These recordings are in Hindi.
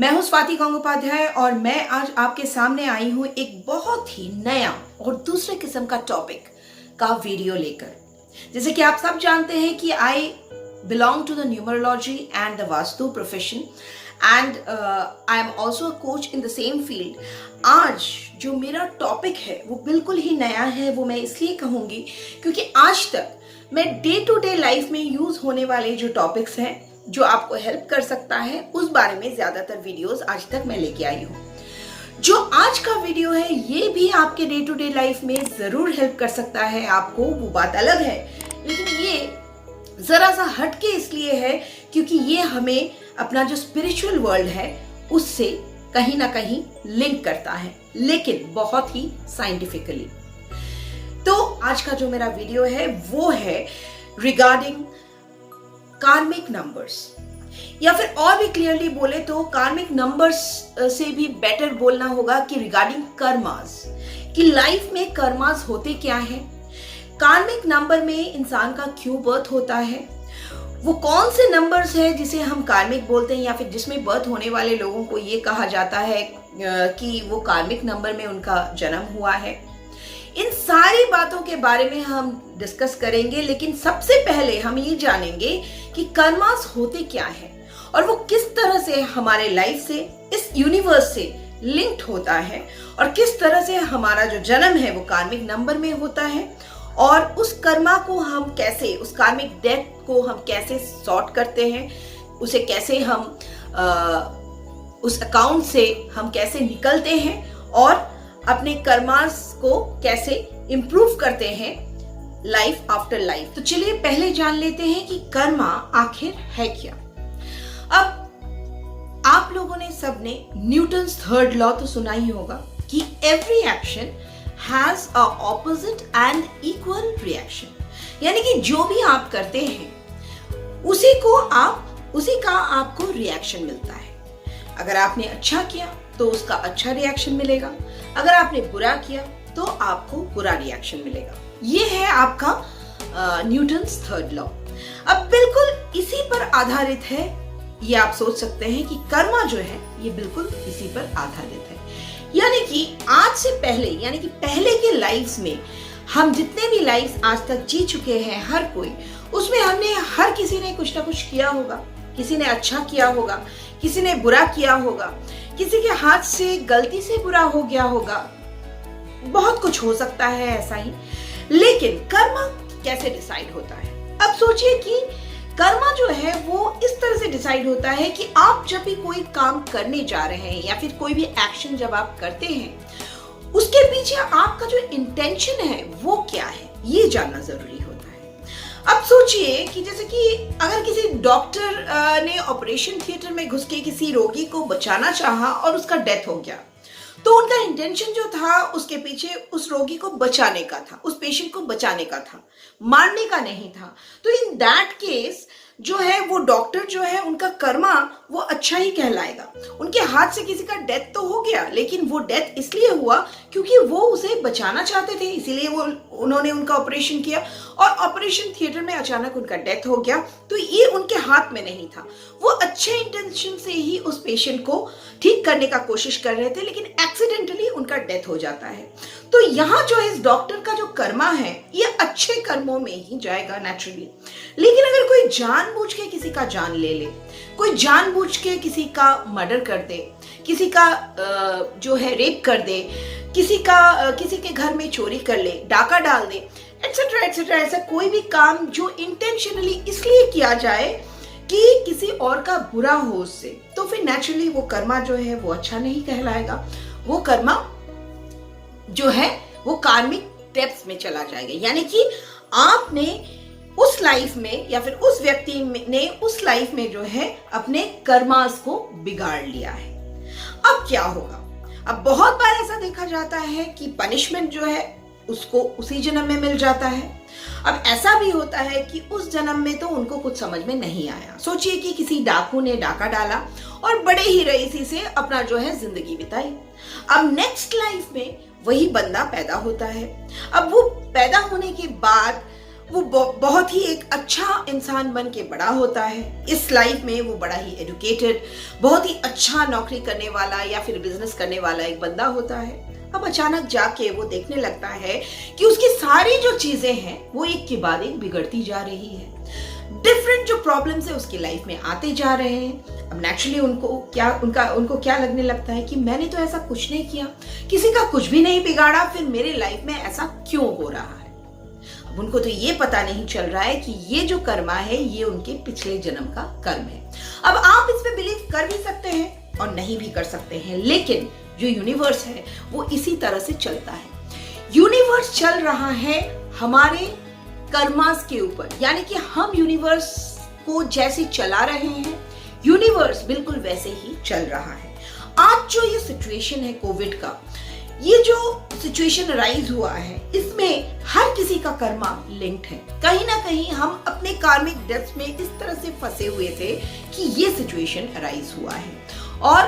मैं हूं स्वाति गंगोपाध्याय और मैं आज आपके सामने आई हूं एक बहुत ही नया और दूसरे किस्म का टॉपिक का वीडियो लेकर। जैसे कि आप सब जानते हैं कि I belong to the numerology and the vastu profession and I am also a coach in the same field. आज जो मेरा टॉपिक है वो बिल्कुल ही नया है। वो मैं इसलिए कहूँगी क्योंकि आज तक मैं डे टू डे लाइफ में यूज होने वाले जो टॉपिक्स हैं जो आपको हेल्प कर सकता है उस बारे में ज्यादातर वीडियोस आज तक मैं लेके आई हूँ। जो आज का वीडियो है ये भी आपके डे टू डे लाइफ में जरूर हेल्प कर सकता है आपको, वो बात अलग है, लेकिन ये जरा सा हटके इसलिए है क्योंकि ये हमें अपना जो स्पिरिचुअल वर्ल्ड है उससे कहीं ना कहीं लिंक करता है, लेकिन बहुत ही साइंटिफिकली। तो आज का जो मेरा वीडियो है वो है रिगार्डिंग कार्मिक नंबर्स, या फिर और भी क्लियरली बोले तो कार्मिक नंबर्स से भी बेटर बोलना होगा कि रिगार्डिंग कर्मास, कि लाइफ में कर्मास होते क्या है, कार्मिक नंबर में इंसान का क्यों बर्थ होता है, वो कौन से नंबर्स है जिसे हम कार्मिक बोलते हैं या फिर जिसमें बर्थ होने वाले लोगों को ये कहा जाता है कि वो कार्मिक नंबर में उनका जन्म हुआ है। इन सारी बातों के बारे में हम डिस्कस करेंगे, लेकिन सबसे पहले हम ये जानेंगे कि कर्मास होते क्या है और वो किस तरह से हमारे लाइफ से, इस यूनिवर्स से लिंक्ड होता है और किस तरह से हमारा जो जन्म है वो कार्मिक नंबर में होता है और उस कर्मा को हम कैसे, उस कार्मिक डेथ को हम कैसे सॉर्ट करते हैं, उसे कैसे हम उस अकाउंट से हम कैसे निकलते हैं और अपने कर्मास को कैसे इंप्रूव करते हैं लाइफ आफ्टर लाइफ। तो चलिए पहले जान लेते हैं कि कर्मा आखिर है क्या। अब आप लोगों ने सबने न्यूटन्स थर्ड लॉ तो सुना ही होगा कि every action has a opposite and equal reaction, यानी कि जो भी आप करते हैं उसी का आपको रिएक्शन मिलता है। अगर आपने अच्छा किया तो उसका अच्छा रिएक्शन मिलेगा, अगर आपने बुरा किया तो आपको बुरा रिएक्शन मिलेगा। ये है आपका न्यूटन्स थर्ड लॉ। अब बिल्कुल इसी पर आधारित है, ये आप सोच सकते हैं कि कर्मा जो है ये बिल्कुल इसी पर आधारित है। यानी कि आज से पहले, यानी कि पहले के लाइफ्स में हम जितने भी लाइफ्स आज तक जी चुके हैं हर कोई, उसमें हमने हर किसी ने कुछ ना कुछ किया होगा। किसी ने अच्छा किया होगा, किसी ने बुरा किया होगा, किसी के हाथ से गलती से बुरा हो गया होगा, बहुत कुछ हो सकता है ऐसा ही। लेकिन कर्मा कैसे डिसाइड होता है? अब सोचिए कि कर्मा जो है वो इस तरह से डिसाइड होता है कि आप जब भी कोई काम करने जा रहे हैं या फिर कोई भी एक्शन जब आप करते हैं उसके पीछे आपका जो इंटेंशन है वो क्या है, ये जानना जरूरी होता है। अब सोचिए कि जैसे कि अगर किसी डॉक्टर ने ऑपरेशन थिएटर में घुस के किसी रोगी को बचाना चाहा और उसका डेथ हो गया, तो उनका इंटेंशन जो था उसके पीछे उस रोगी को बचाने का था, उस पेशेंट को बचाने का था, मारने का नहीं था। तो इन दैट केस जो है वो डॉक्टर जो है उनका कर्मा वो अच्छा ही कहलाएगा। उनके हाथ से किसी का डेथ तो हो गया, लेकिन वो डेथ इसलिए हुआ क्योंकि वो उसे बचाना चाहते थे, इसीलिए उन्होंने उनका ऑपरेशन किया और ऑपरेशन थिएटर में अचानक उनका डेथ हो गया। तो ये उनके हाथ में नहीं था, वो अच्छे इंटेंशन से ही उस पेशेंट को ठीक करने का कोशिश कर रहे थे, लेकिन एक्सीडेंटली उनका डेथ हो जाता है। तो यहाँ जो इस डॉक्टर का जो कर्मा है ये अच्छे कर्मों में ही जाएगा नेचुरली। लेकिन अगर कोई जानबूझ के किसी का जान ले ले, कोई जानबूझ के किसी का मर्डर कर दे, किसी का जो है रेप कर दे, किसी के घर में चोरी कर ले, डाका डाल दे, एटसेट्रा एटसेट्रा, ऐसा कोई भी काम जो इंटेंशनली इसलिए किया जाए कि किसी और का बुरा हो उससे, तो फिर नेचुरली वो कर्मा जो है वो अच्छा नहीं कहलाएगा। वो कर्मा जो है वो कार्मिक डेप्थ्स में चला जाएगा। यानी कि आपने उस लाइफ में या फिर उस व्यक्ति ने उस लाइफ में जो है अपने कर्मास को बिगाड़ लिया है। अब क्या होगा? अब बहुत बार ऐसा देखा जाता है कि पनिशमेंट जो है उसको उसी जन्म में मिल जाता है। अब ऐसा भी होता है कि उस जन्म में तो उनको कुछ समझ में नहीं आया। सोचिए कि किसी डाकू ने डाका डाला और बड़े ही रईसी से अपना जो है जिंदगी बिताई। अब नेक्स्ट लाइफ में वही बंदा पैदा होता है। अब वो पैदा होने के बाद वो बहुत ही एक अच्छा इंसान बन के बड़ा होता है। इस लाइफ में वो बड़ा ही एजुकेटेड, बहुत ही अच्छा नौकरी करने वाला या फिर बिजनेस करने वाला एक बंदा होता है। अब अचानक जाके वो देखने लगता है कि उसकी सारी जो चीजें हैं वो एक के बाद एक बिगड़ती जा रही है। डिफरेंट जो प्रॉब्लम्स है उसकी लाइफ में आते जा रहे हैं। अब नेचुरली उनको क्या लगने लगता है कि मैंने तो ऐसा कुछ नहीं किया, किसी का कुछ भी नहीं बिगाड़ा, फिर मेरे लाइफ में ऐसा क्यों हो रहा है। अब उनको तो ये पता नहीं चल रहा है कि ये जो कर्मा है ये उनके पिछले जन्म का कर्म है। अब आप इस पे बिलीव कर भी सकते हैं और नहीं भी कर सकते हैं, लेकिन जो यूनिवर्स है वो इसी तरह से चलता है। यूनिवर्स चल रहा है हमारे कर्मास के ऊपर, यानी कि हम यूनिवर्स को जैसे चला रहे हैं यूनिवर्स बिल्कुल वैसे ही चल रहा है। आज जो ये सिचुएशन है कोविड का, ये जो सिचुएशन राइज हुआ है, इसमें हर किसी का कर्मा लिंक्ड है। कहीं ना कहीं हम अपने कार्मिक डेप्थ में इस तरह से फंसे हुए थे कि ये सिचुएशन राइज हुआ है, और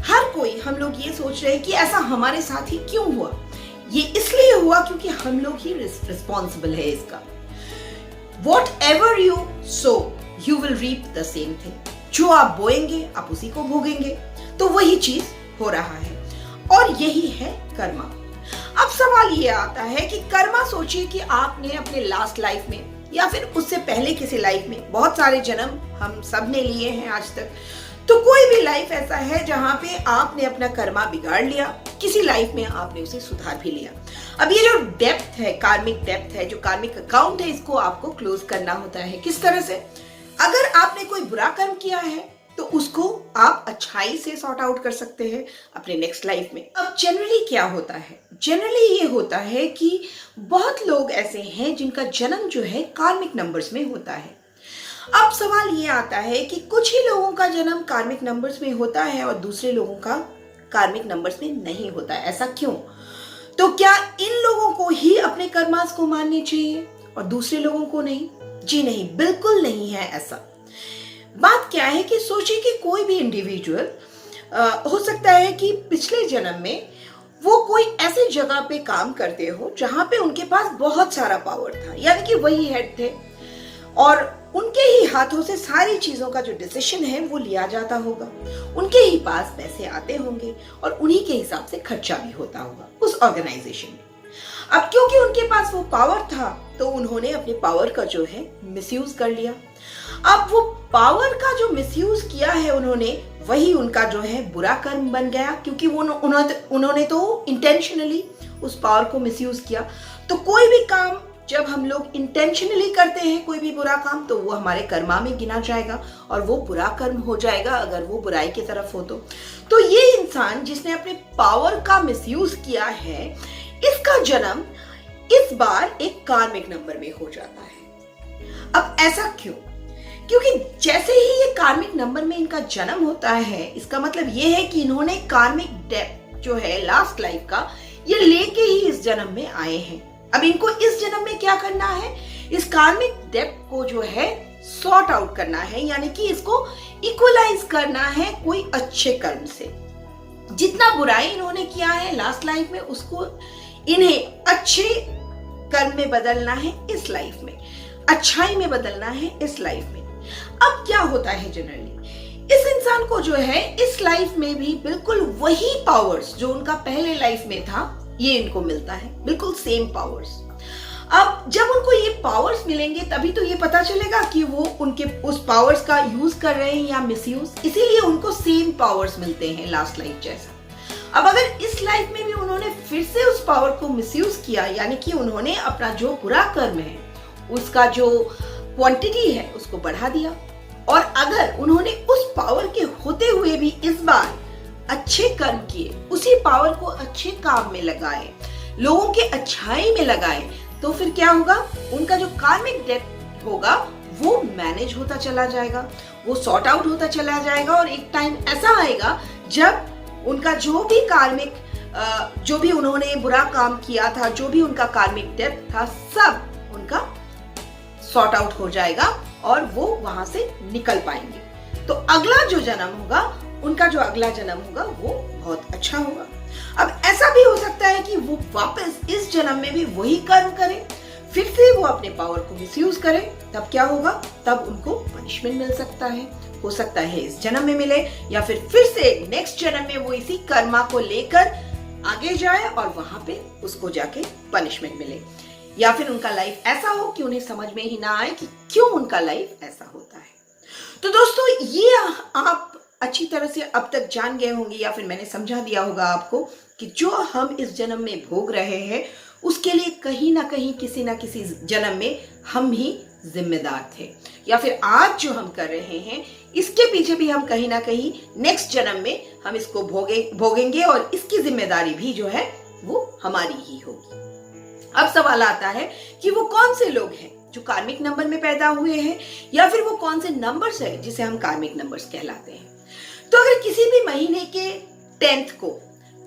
हर कोई हम लोग ये सोच रहे हैं कि ऐसा हमारे साथ ही क्यों हुआ। ये इसलिए हुआ क्योंकि हम लोग ही रिस्पॉन्सिबल है इसका। Whatever you sow, you will reap the same thing. जो आप बोएंगे आप उसी को भोगेंगे, तो वही चीज हो रहा है और यही है कर्मा। अब सवाल ये आता है कि कर्मा, सोचिए कि आपने अपने लास्ट लाइफ में या फिर उससे पहले किसी लाइफ में, बहुत सारे जन्म हम सब ने लिए हैं आज तक, तो कोई भी लाइफ ऐसा है जहां पे आपने अपना कर्मा बिगाड़ लिया, किसी लाइफ में आपने उसे सुधार भी लिया। अब ये जो डेप्थ है, कार्मिक डेप्थ है, जो कार्मिक अकाउंट है, इसको आपको क्लोज करना होता है। किस तरह से? अगर आपने कोई बुरा कर्म किया है तो उसको आप अच्छाई से सॉर्ट आउट कर सकते हैं अपने नेक्स्ट लाइफ में। अब जनरली क्या होता है? जनरली ये होता है कि बहुत लोग ऐसे हैं जिनका जन्म जो है कार्मिक नंबर्स में होता है। अब सवाल ये आता है कि कुछ ही लोगों का जन्म कार्मिक नंबर्स में होता है और दूसरे लोगों का कार्मिक नंबर्स में नहीं होता है। ऐसा क्यों? तो क्या इन लोगों को ही अपने कर्मास को मानने चाहिए और दूसरे लोगों को नहीं? जी नहीं, बिल्कुल नहीं है ऐसा। बात क्या है कि सोचिए कि कोई भी इंडिविजुअल हो सकता है कि पिछले जन्म में वो कोई ऐसी जगह पे काम करते हो जहां पे उनके पास बहुत सारा पावर था, यानी कि वही हेड थे और उनके ही हाथों से सारी चीजों का जो डिसीजन है वो लिया जाता होगा, उनके ही पास पैसे आते होंगे और उन्हीं के हिसाब से खर्चा भी होता होगा उस ऑर्गेनाइजेशन में। अब क्योंकि उनके पास वो पावर था तो उन्होंने अपने पावर का जो है मिसयूज कर लिया। अब वो पावर का जो मिसयूज किया है उन्होंने, वही उनका जो है बुरा कर्म बन गया, क्योंकि वो उन्होंने तो इंटेंशनली उस पावर को मिसयूज किया। तो कोई भी काम जब हम लोग इंटेंशनली करते हैं, कोई भी बुरा काम, तो वो हमारे कर्मा में गिना जाएगा और वो बुरा कर्म हो जाएगा अगर वो बुराई की तरफ हो तो ये इंसान जिसने अपने पावर का मिसयूज किया है, इसका जन्म इस बार एक कार्मिक नंबर में हो जाता है। अब ऐसा क्यों? क्योंकि जैसे ही ये कार्मिक नंबर में इनका जन्म होता है, इसका मतलब ये है कि इन्होंने कार्मिक डेप्थ जो है लास्ट लाइफ का, ये लेके ही इस जन्म में आए हैं। अब इनको इस जन्म में क्या करना है? इस कार्मिक डेप्थ को जो है सॉर्ट आउट करना है, यानी कि इसको इक्वलाइज करना है कोई अच्छे कर्म से। जितना बुराई इन्होंने किया है लास्ट लाइफ में, उसको इन्हें अच्छे कर्म में बदलना है इस लाइफ में, अच्छाई में बदलना है इस लाइफ में। अब क्या होता है जनरली, इस इंसान को जो है इस लाइफ में भी बिल्कुल वही पावर्स जो उनका पहले लाइफ में था, ये इनको मिलता है, बिल्कुल सेम पावर्स। अब जब उनको ये पावर्स मिलेंगे तभी तो ये पता चलेगा कि वो उनके उस पावर्स का यूज कर रहे हैं या मिसयूज, इसीलिए उनको सेम पावर्स मिलते हैं लास्ट लाइफ जैसा। अब अगर इस लाइफ में भी उन्होंने फिर से उस पावर को मिसयूज किया, यानी कि उन्होंने अपना जो बुरा कर्म है उसका जो क्वांटिटी है उसको बढ़ा दिया, और अगर उन्होंने उस पावर के होते हुए भी इस बार अच्छे कर्म किए, उसी पावर को अच्छे काम में लगाए, लोगों के अच्छाई में लगाए, तो फिर क्या होगा? उनका जो कार्मिक डेप्थ होगा वो मैनेज होता चला जाएगा, वो सॉर्ट आउट होता चला जाएगा, और एक टाइम ऐसा आएगा जब उनका जो भी कार्मिक जो भी उन्होंने बुरा काम किया था, जो भी उनका कार्मिक डेप्थ था, सब उनका सॉर्ट आउट हो जाएगा और वो वहां से निकल पाएंगे। तो अगला जो जन्म होगा, उनका जो अगला जन्म होगा वो बहुत अच्छा होगा। अब ऐसा भी हो सकता है कि वो वापस इस जन्म में भी वही कर्म करें, फिर से वो अपने पावर को मिसयूज करें, तब क्या होगा? तब उनको पनिशमेंट मिल सकता है। हो सकता है इस जन्म में मिले, या फिर से नेक्स्ट जन्म में वो इसी कर्मा को लेकर आगे जाए और वहां पे उसको जाके पनिशमेंट मिले, या फिर उनका लाइफ ऐसा हो कि उन्हें समझ में ही ना आए कि क्यों उनका लाइफ ऐसा होता है। तो दोस्तों, ये आप अच्छी तरह से अब तक जान गए होंगे, या फिर मैंने समझा दिया होगा आपको कि जो हम इस जन्म में भोग रहे हैं उसके लिए कहीं ना कहीं किसी ना किसी जन्म में हम ही जिम्मेदार थे, या फिर आज जो हम कर रहे हैं इसके पीछे भी हम कहीं ना कहीं नेक्स्ट जन्म में हम इसको भोगेंगे और इसकी जिम्मेदारी भी जो है वो हमारी ही होगी। अब सवाल आता है कि वो कौन से लोग हैं जो कार्मिक नंबर में पैदा हुए हैं, या फिर वो कौन से नंबर्स है जिसे हम कार्मिक नंबर्स कहलाते हैं। तो अगर किसी भी महीने के 10th को,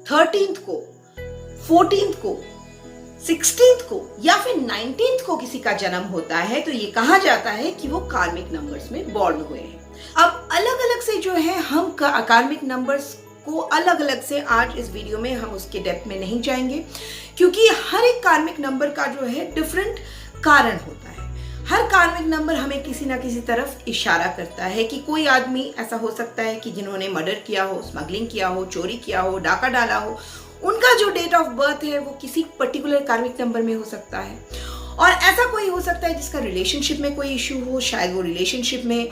13th को, 14th को, 16th को या फिर 19th को किसी का जन्म होता है तो ये कहा जाता है कि वो कार्मिक नंबर्स में बॉर्न हुए हैं। अब अलग अलग से जो है हम कार्मिक नंबर्स को अलग अलग से आज इस वीडियो में हम उसके डेप्थ में नहीं जाएंगे, क्योंकि हर एक कार्मिक नंबर का जो है डिफरेंट कारण होता है। हर कार्मिक नंबर हमें किसी ना किसी तरफ इशारा करता है कि कोई आदमी ऐसा हो सकता है कि जिन्होंने मर्डर किया हो, स्मगलिंग किया हो, चोरी किया हो, डाका डाला हो, उनका जो डेट ऑफ बर्थ है वो किसी पर्टिकुलर कार्मिक नंबर में हो सकता है। और ऐसा कोई हो सकता है जिसका रिलेशनशिप में कोई इशू हो, शायद वो रिलेशनशिप में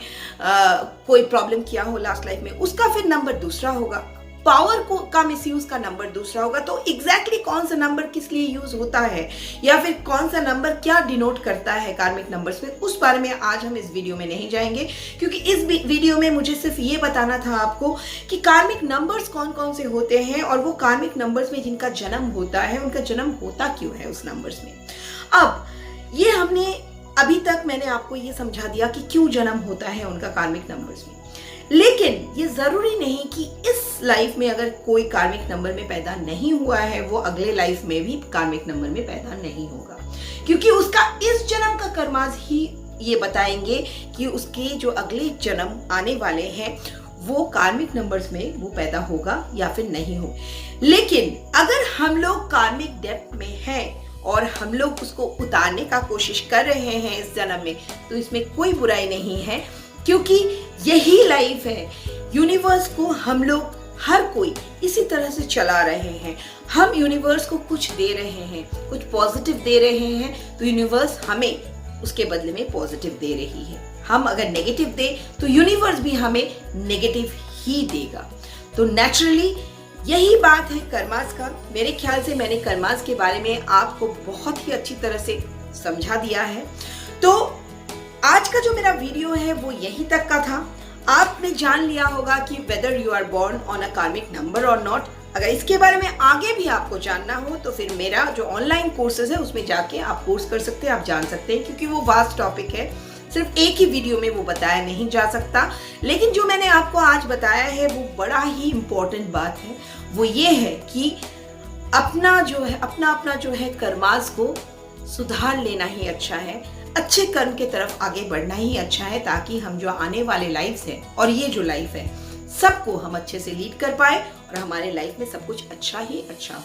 कोई प्रॉब्लम किया हो लास्ट लाइफ में, उसका फिर नंबर दूसरा होगा। पावर का मिसयूज का नंबर दूसरा होगा। तो एग्जैक्टली कौन सा नंबर किस लिए यूज होता है, या फिर कौन सा नंबर क्या डिनोट करता है कार्मिक नंबर्स में, उस बारे में आज हम इस वीडियो में नहीं जाएंगे, क्योंकि इस वीडियो में मुझे सिर्फ ये बताना था आपको कि कार्मिक नंबर्स कौन कौन से होते हैं और वो कार्मिक नंबर्स में जिनका जन्म होता है उनका जन्म होता क्यों है उस नंबर्स में। अब ये हमने अभी तक मैंने आपको ये समझा दिया कि क्यों जन्म होता है उनका कार्मिक नंबर्स में, लेकिन ये जरूरी नहीं कि इस लाइफ में अगर कोई कार्मिक नंबर में पैदा नहीं हुआ है वो अगले लाइफ में भी कार्मिक नंबर में पैदा नहीं होगा, क्योंकि उसका इस जन्म का कर्माज ही ये बताएंगे कि उसके जो अगले जन्म आने वाले हैं वो कार्मिक नंबर्स में वो पैदा होगा या फिर नहीं हो। लेकिन अगर हम लोग कार्मिक डेप्थ में हैं और हम लोग उसको उतारने का कोशिश कर रहे हैं इस जन्म में, तो इसमें कोई बुराई नहीं है, क्योंकि यही लाइफ है। यूनिवर्स को हम लोग हर कोई इसी तरह से चला रहे हैं। हम यूनिवर्स को कुछ दे रहे हैं, कुछ पॉजिटिव दे रहे हैं, तो यूनिवर्स हमें उसके बदले में पॉजिटिव दे रही है। हम अगर नेगेटिव दे तो यूनिवर्स भी हमें नेगेटिव ही देगा। तो नेचुरली यही बात है कर्मास का। मेरे ख्याल से मैंने कर्मास के बारे में आपको बहुत ही अच्छी तरह से समझा दिया है। तो आज का जो मेरा वीडियो है वो यहीं तक का था। आपने जान लिया होगा कि whether you are born on a karmic number और नॉट। अगर इसके बारे में आगे भी आपको जानना हो तो फिर मेरा जो ऑनलाइन कोर्सेज है उसमें जाके आप कोर्स कर सकते हैं, आप जान सकते हैं, क्योंकि वो वास्ट टॉपिक है, सिर्फ एक ही वीडियो में वो बताया नहीं जा सकता। लेकिन जो मैंने आपको आज बताया है वो बड़ा ही इम्पोर्टेंट बात है। वो ये है कि अपना जो है कर्मास को सुधार लेना ही अच्छा है, अच्छे कर्म के तरफ आगे बढ़ना ही अच्छा है, ताकि हम जो आने वाले लाइफ है और ये जो लाइफ है सबको हम अच्छे से लीड कर पाए और हमारे लाइफ में सब कुछ अच्छा ही अच्छा हो।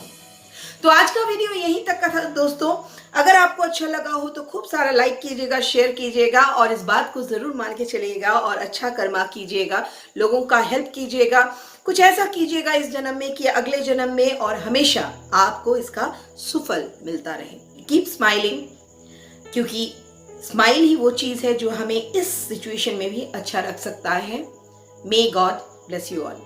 तो आज का वीडियो यहीं तक का था दोस्तों। अगर आपको अच्छा लगा हो तो खूब सारा लाइक कीजिएगा, शेयर कीजिएगा और इस बात को जरूर मान के चलिएगा और अच्छा कर्मा कीजिएगा, लोगों का हेल्प कीजिएगा, कुछ ऐसा कीजिएगा इस जन्म में कि अगले जन्म में और हमेशा आपको इसका सुफल मिलता रहे। कीप स्माइलिंग, क्योंकि स्माइल ही वो चीज है जो हमें इस सिचुएशन में भी अच्छा रख सकता है। May God bless you all.